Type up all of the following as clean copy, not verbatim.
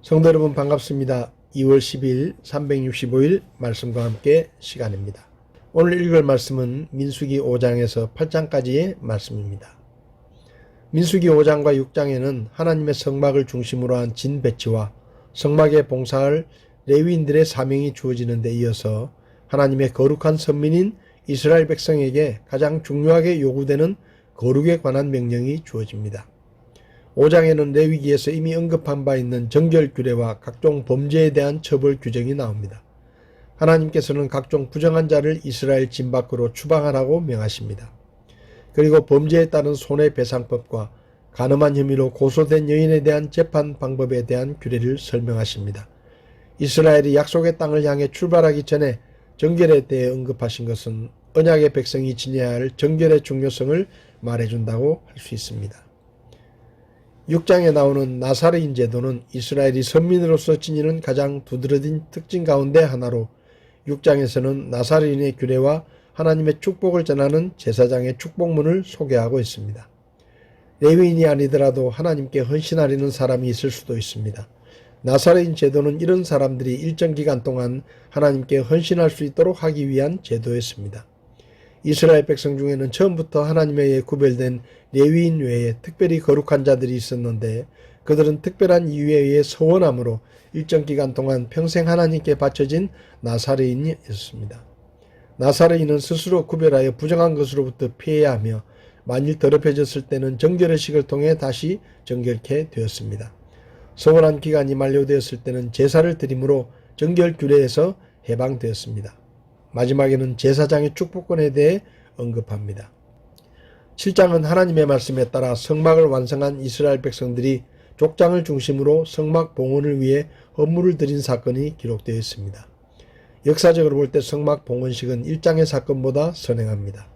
성도 여러분 반갑습니다. 2월 10일 365일 말씀과 함께 시간입니다. 오늘 읽을 말씀은 민수기 5장에서 8장까지의 말씀입니다. 민수기 5장과 6장에는 하나님의 성막을 중심으로 한 진 배치와 성막에 봉사할 레위인들의 사명이 주어지는 데 이어서 하나님의 거룩한 선민인 이스라엘 백성에게 가장 중요하게 요구되는 거룩에 관한 명령이 주어집니다. 5장에는 레위기에서 이미 언급한 바 있는 정결 규례와 각종 범죄에 대한 처벌 규정이 나옵니다. 하나님께서는 각종 부정한 자를 이스라엘 진 밖으로 추방하라고 명하십니다. 그리고 범죄에 따른 손해배상법과 간음한 혐의로 고소된 여인에 대한 재판 방법에 대한 규례를 설명하십니다. 이스라엘이 약속의 땅을 향해 출발하기 전에 정결에 대해 언급하신 것은 언약의 백성이 지녀야 할 정결의 중요성을 말해준다고 할 수 있습니다. 6장에 나오는 나사르인 제도는 이스라엘이 선민으로서 지니는 가장 두드러진 특징 가운데 하나로 6장에서는 나사르인의 규례와 하나님의 축복을 전하는 제사장의 축복문을 소개하고 있습니다. 레위인이 아니더라도 하나님께 헌신하려는 사람이 있을 수도 있습니다. 나사르인 제도는 이런 사람들이 일정 기간 동안 하나님께 헌신할 수 있도록 하기 위한 제도였습니다. 이스라엘 백성 중에는 처음부터 하나님에 의해 구별된 레위인 외에 특별히 거룩한 자들이 있었는데 그들은 특별한 이유에 의해 서원함으로 일정 기간 동안 평생 하나님께 바쳐진 나사르인이었습니다. 나사르인은 스스로 구별하여 부정한 것으로부터 피해야 하며 만일 더럽혀졌을 때는 정결의식을 통해 다시 정결케 되었습니다. 서원한 기간이 만료되었을 때는 제사를 드림으로 정결 규례에서 해방되었습니다. 마지막에는 제사장의 축복권에 대해 언급합니다. 7장은 하나님의 말씀에 따라 성막을 완성한 이스라엘 백성들이 족장을 중심으로 성막 봉헌을 위해 헌물을 드린 사건이 기록되어 있습니다. 역사적으로 볼 때 성막 봉헌식은 1장의 사건보다 선행합니다.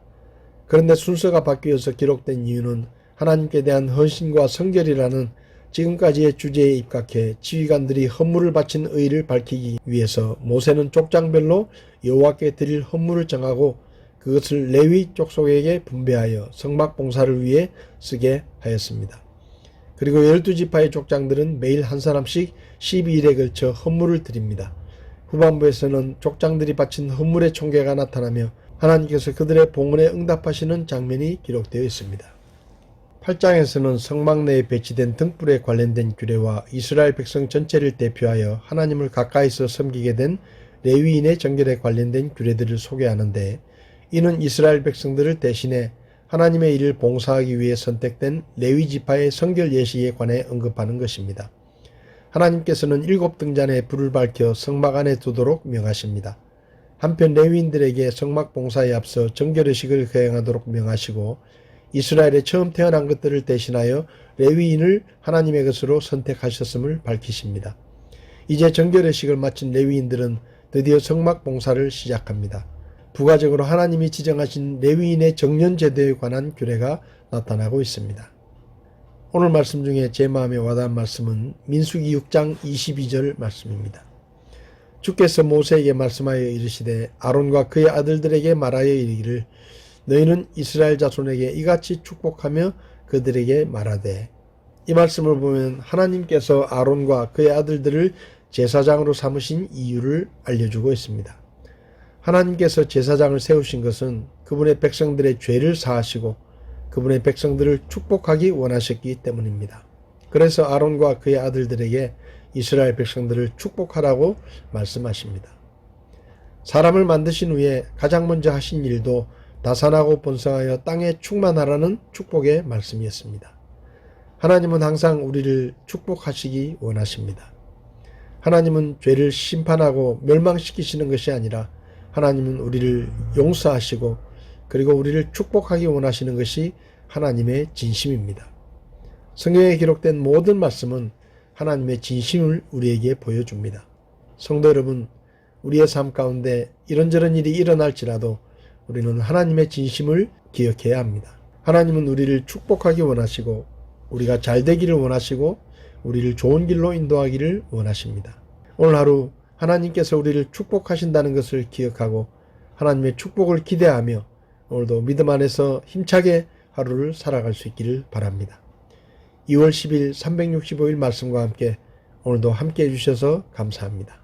그런데 순서가 바뀌어서 기록된 이유는 하나님께 대한 헌신과 성결이라는 지금까지의 주제에 입각해 지휘관들이 헌물을 바친 의의를 밝히기 위해서 모세는 족장별로 여호와께 드릴 헌물을 정하고 그것을 레위 족속에게 분배하여 성막 봉사를 위해 쓰게 하였습니다. 그리고 12지파의 족장들은 매일 한 사람씩 12일에 걸쳐 헌물을 드립니다. 후반부에서는 족장들이 바친 헌물의 총계가 나타나며 하나님께서 그들의 봉헌에 응답하시는 장면이 기록되어 있습니다. 8장에서는 성막 내에 배치된 등불에 관련된 규례와 이스라엘 백성 전체를 대표하여 하나님을 가까이서 섬기게 된 레위인의 정결에 관련된 규례들을 소개하는데 이는 이스라엘 백성들을 대신해 하나님의 일을 봉사하기 위해 선택된 레위 지파의 성결 예식에 관해 언급하는 것입니다. 하나님께서는 7등잔에 불을 밝혀 성막 안에 두도록 명하십니다. 한편 레위인들에게 성막 봉사에 앞서 정결의식을 거행하도록 명하시고 이스라엘에 처음 태어난 것들을 대신하여 레위인을 하나님의 것으로 선택하셨음을 밝히십니다. 이제 정결의식을 마친 레위인들은 드디어 성막 봉사를 시작합니다. 부가적으로 하나님이 지정하신 레위인의 정년 제도에 관한 규례가 나타나고 있습니다. 오늘 말씀 중에 제 마음에 와닿은 말씀은 민수기 6장 22절 말씀입니다. 주께서 모세에게 말씀하여 이르시되 아론과 그의 아들들에게 말하여 이르기를 너희는 이스라엘 자손에게 이같이 축복하며 그들에게 말하되 이 말씀을 보면 하나님께서 아론과 그의 아들들을 제사장으로 삼으신 이유를 알려주고 있습니다. 하나님께서 제사장을 세우신 것은 그분의 백성들의 죄를 사하시고 그분의 백성들을 축복하기 원하셨기 때문입니다. 그래서 아론과 그의 아들들에게 이스라엘 백성들을 축복하라고 말씀하십니다. 사람을 만드신 후에 가장 먼저 하신 일도 다산하고 번성하여 땅에 충만하라는 축복의 말씀이었습니다. 하나님은 항상 우리를 축복하시기 원하십니다. 하나님은 죄를 심판하고 멸망시키시는 것이 아니라 하나님은 우리를 용서하시고 그리고 우리를 축복하기 원하시는 것이 하나님의 진심입니다. 성경에 기록된 모든 말씀은 하나님의 진심을 우리에게 보여줍니다. 성도 여러분, 우리의 삶 가운데 이런저런 일이 일어날지라도 우리는 하나님의 진심을 기억해야 합니다. 하나님은 우리를 축복하기 원하시고 우리가 잘 되기를 원하시고 우리를 좋은 길로 인도하기를 원하십니다. 오늘 하루 하나님께서 우리를 축복하신다는 것을 기억하고 하나님의 축복을 기대하며 오늘도 믿음 안에서 힘차게 하루를 살아갈 수 있기를 바랍니다. 2월 10일 365일 말씀과 함께 오늘도 함께 해주셔서 감사합니다.